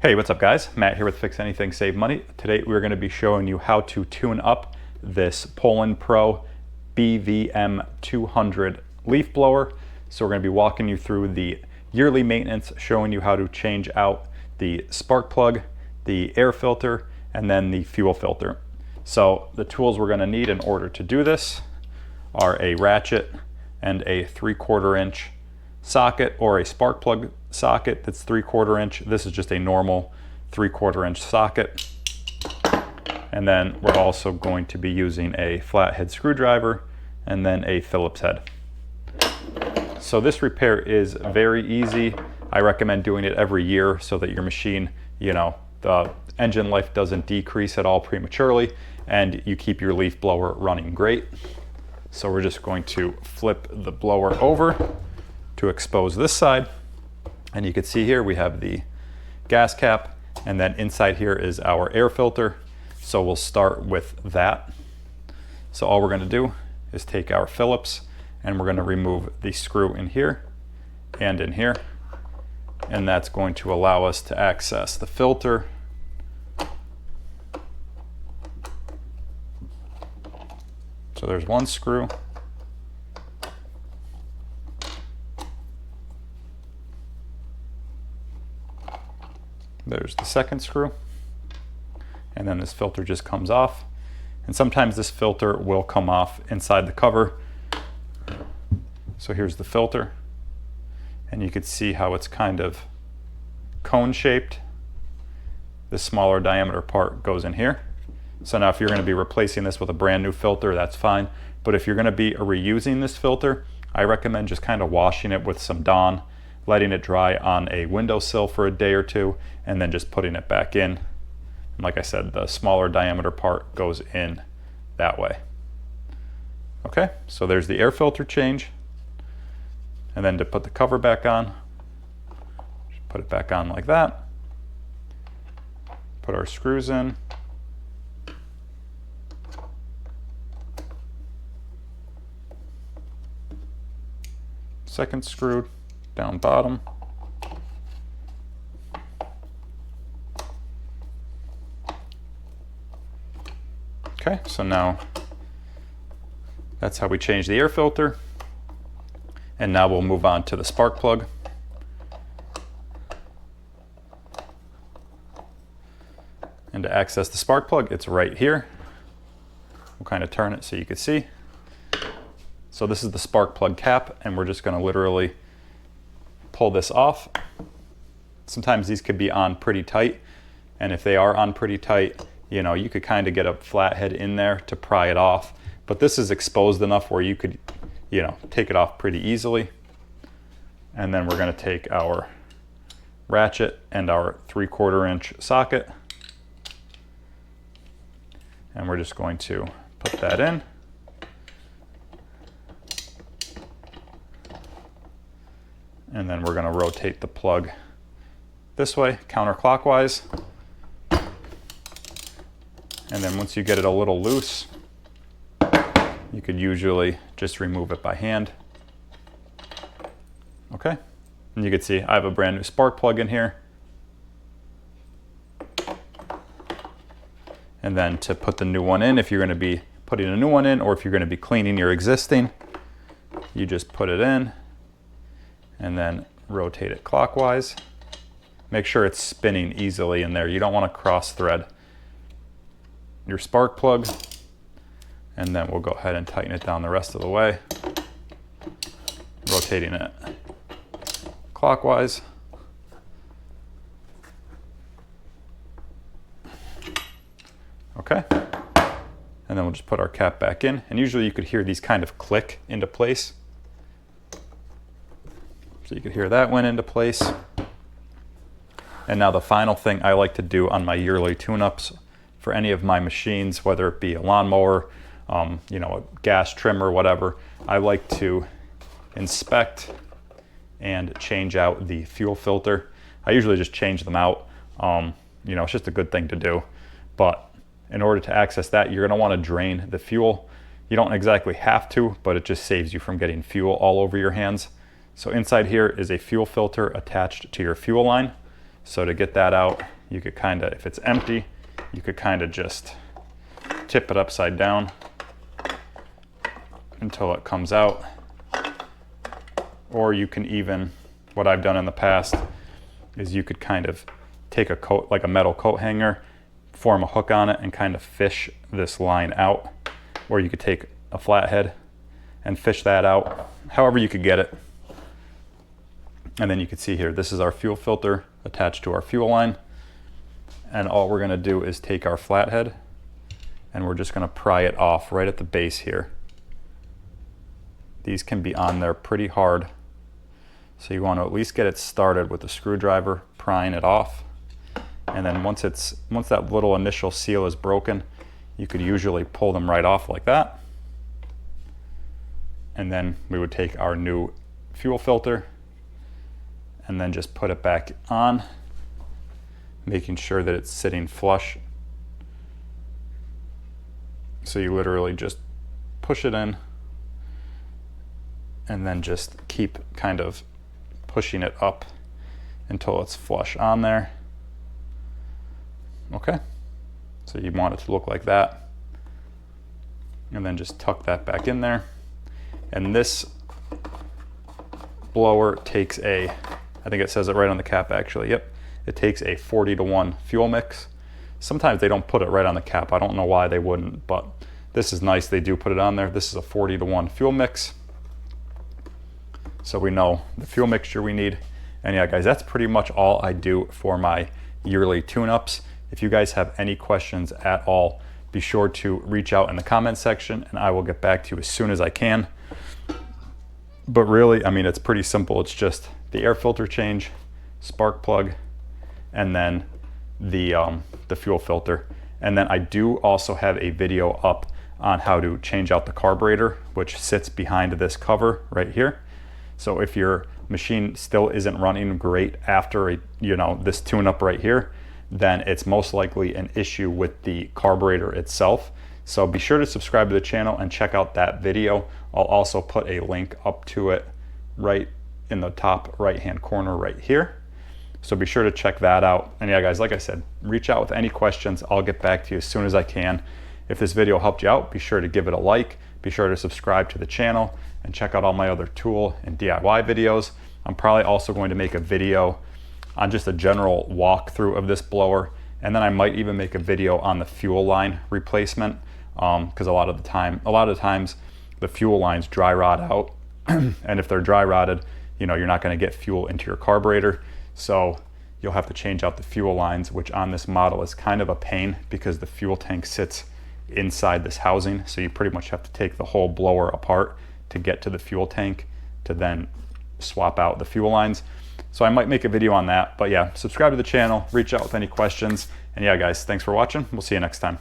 Hey, what's up guys? Matt here with Fix Anything Save Money. Today we're going to be showing you how to tune up this Poulan Pro BVM200 leaf blower. So we're going to be walking you through the yearly maintenance, showing you how to change out the spark plug, the air filter, and then the fuel filter. So the tools we're going to need in order to do this are a ratchet and a 3/4 inch socket, or a spark plug socket that's 3/4 inch. This is just a normal 3/4 inch socket. And then we're also going to be using a flathead screwdriver and then a Phillips head. So this repair is very easy. I recommend doing it every year so that your machine, the engine life doesn't decrease at all prematurely and you keep your leaf blower running great. So we're just going to flip the blower over to expose this side. And you can see here we have the gas cap, and then inside here is our air filter. So we'll start with that. So all we're going to do is take our Phillips and we're going to remove the screw in here and in here. And that's going to allow us to access the filter. So there's one screw. There's the second screw, and then this filter just comes off. And sometimes this filter will come off inside the cover. So here's the filter, and you can see how it's kind of cone shaped. The smaller diameter part goes in here. So now if you're going to be replacing this with a brand new filter, that's fine. But if you're going to be reusing this filter, I recommend just kind of washing it with some Dawn, letting it dry on a windowsill for a day or two, and then just putting it back in. And like I said, the smaller diameter part goes in that way. Okay, so there's the air filter change. And then to put the cover back on, just put it back on like that. Put our screws in. Second screw down bottom. Okay, so now that's how we change the air filter. And now we'll move on to the spark plug. And to access the spark plug, it's right here. We'll kind of turn it so you can see. So this is the spark plug cap, and we're just going to literally pull this off. Sometimes these could be on pretty tight, and if they are on pretty tight, you could kind of get a flathead in there to pry it off. But this is exposed enough where you could, take it off pretty easily. And then we're going to take our ratchet and our 3/4 inch socket, and we're just going to put that in. And then we're going to rotate the plug this way, counterclockwise. And then once you get it a little loose, you could usually just remove it by hand. Okay, and you can see I have a brand new spark plug in here. And then to put the new one in, if you're going to be putting a new one in, or if you're going to be cleaning your existing, you just put it in and then rotate it clockwise. Make sure it's spinning easily in there. You don't want to cross thread your spark plug. And then we'll go ahead and tighten it down the rest of the way, rotating it clockwise. Okay, and then we'll just put our cap back in. And usually you could hear these kind of click into place. So you could hear that went into place. And now the final thing I like to do on my yearly tune-ups for any of my machines, whether it be a lawnmower, a gas trimmer, whatever, I like to inspect and change out the fuel filter. I usually just change them out. It's just a good thing to do. But in order to access that, you're going to want to drain the fuel. You don't exactly have to, but it just saves you from getting fuel all over your hands. So inside here is a fuel filter attached to your fuel line. So to get that out, you could kind of, if it's empty, you could kind of just tip it upside down until it comes out. Or you can even, what I've done in the past, is you could kind of take a coat, like a metal coat hanger, form a hook on it and kind of fish this line out. Or you could take a flathead and fish that out, however you could get it. And then you can see here, this is our fuel filter attached to our fuel line. And all we're gonna do is take our flathead and we're just gonna pry it off right at the base here. These can be on there pretty hard. So you want to at least get it started with the screwdriver, prying it off. And then once that little initial seal is broken, you could usually pull them right off like that. And then we would take our new fuel filter and then just put it back on, making sure that it's sitting flush. So you literally just push it in and then just keep kind of pushing it up until it's flush on there. Okay, so you want it to look like that. And then just tuck that back in there. And this blower takes I think it says it right on the cap actually, yep. It takes a 40-to-1 fuel mix. Sometimes they don't put it right on the cap. I don't know why they wouldn't, but this is nice, they do put it on there. This is a 40-to-1 fuel mix. So we know the fuel mixture we need. And yeah, guys, that's pretty much all I do for my yearly tune-ups. If you guys have any questions at all, be sure to reach out in the comment section and I will get back to you as soon as I can. But really, I mean, it's pretty simple. It's just the air filter change, spark plug, and then the fuel filter. And then I do also have a video up on how to change out the carburetor, which sits behind this cover right here. So if your machine still isn't running great after this tune-up right here, then it's most likely an issue with the carburetor itself. So be sure to subscribe to the channel and check out that video. I'll also put a link up to it right in the top right-hand corner right here. So be sure to check that out. And yeah, guys, like I said, reach out with any questions. I'll get back to you as soon as I can. If this video helped you out, be sure to give it a like. Be sure to subscribe to the channel and check out all my other tool and DIY videos. I'm probably also going to make a video on just a general walkthrough of this blower. And then I might even make a video on the fuel line replacement because a lot of the times the fuel lines dry rot out. And if they're dry rotted, you're not going to get fuel into your carburetor. So you'll have to change out the fuel lines, which on this model is kind of a pain because the fuel tank sits inside this housing. So you pretty much have to take the whole blower apart to get to the fuel tank to then swap out the fuel lines. So I might make a video on that. But yeah, subscribe to the channel, reach out with any questions. And yeah, guys, thanks for watching. We'll see you next time.